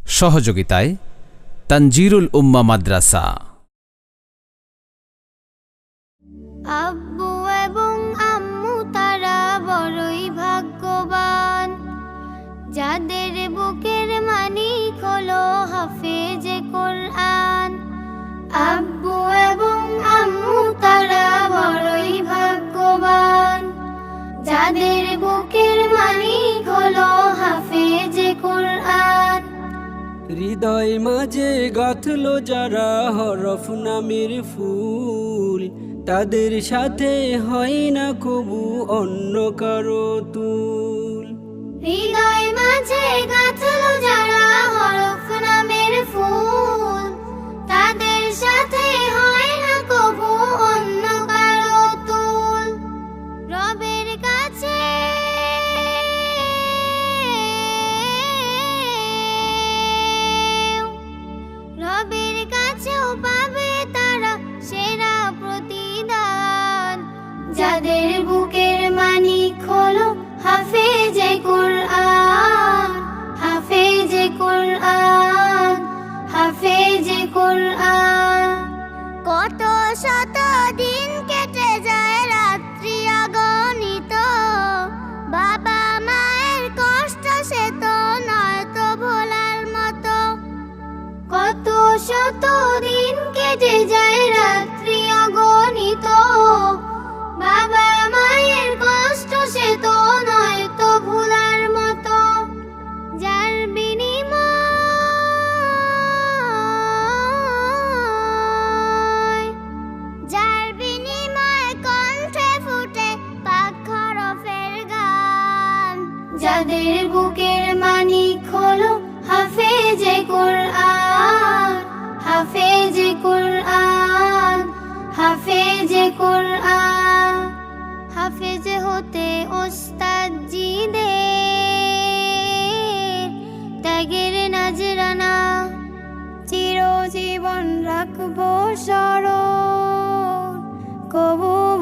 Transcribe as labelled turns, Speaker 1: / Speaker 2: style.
Speaker 1: সহযোগিতায় তানজিরুল উম্মাহ মাদ্রাসা।
Speaker 2: আব্বু এবং আম্মু তারা বড়ই ভাগ্যবান, যাদের বুকের মানিক হলো হাফেজে কোরআন। আব্বু এবং আম্মু তারা বড়ই ভাগ্যবান, যাদের বুকের মানিক হলো হাফেজে কোরআন।
Speaker 3: হৃদয় মাঝে গাঁথলো যারা হরফ নামের ফুল, তাদের সাথে হয় না কবু অন্য কারো তুল।
Speaker 2: হৃদয় মাঝে গাঁথলো যারা হরফ নামের ফুল, তাদের সাথে হয় না কবু অন্য কারো তুল। রবের কাছে রবের কাছেও পাবে তারা সেরা প্রতিদান, যাদের বুকের মানিক হলো হাফেজে কোরআন। হাফেজে কোরআন, হাফেজে কোরআন। কত শত দিন কেটে যায় রাত্রি অগণিত, বাবা মায়ের কষ্ট সে তো নয় তো ভোলার মতো। কত শত দিন কেটে যায় রাত্রি অগণিত, বাবা মায়ের কষ্ট সে তো নয় তো ভোলার মতো। যার বিনিময় কণ্ঠে ফুটে পাক হরফের গান, যাদের বুকের মানিক হলো হাফেজে কোরআন। হাফেজে কোরআন, হাফেজে কোরআন। হাফেজে হতে ওস্তাদজিদের ত্যাগের নজরানা চিরজীবন রাখবো স্মরণ। কবুল